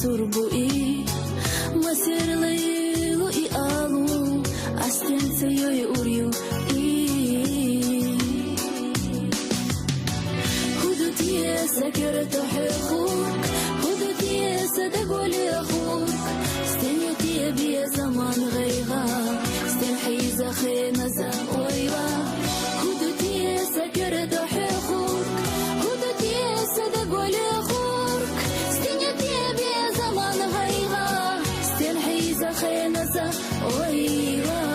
turbu'i Masir leilu I alu Astence yoi uriu هدوتي سكرت حقوق هدوتي صدق أخوك استنيتي بيا زمان غيغا استنحيز خيمزة ويوا هدوتي سكرت حقوق هدوتي صدق أخوك استنيتي بيا زمان غيغا استنحيز خيمزة ويوا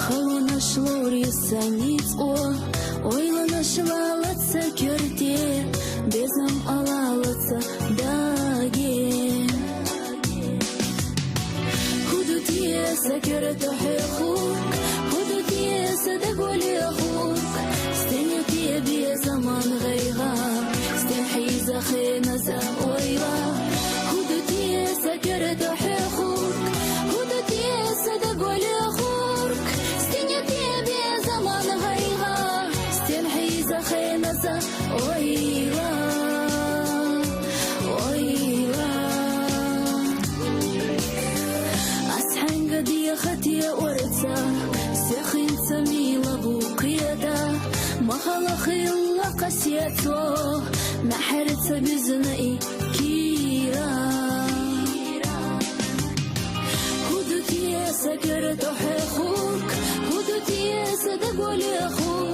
خلونا شلور يسانيت ойлана швалатса көрте безам алалатса даге худутие сакерто хехук худутие садаголи ахук стенятие безаман гайга стенхиза хеназа ойла худутие сакерто хехук худутие садаголи ахук خيمزة ويلا ويلا أسحن قد يختي ورثة سخين سميلة بوقيدا ما خلق إلا قسيته نحرت بزنائي كيرا هدوتي سكرت حقوق هدوتي صدق أخوك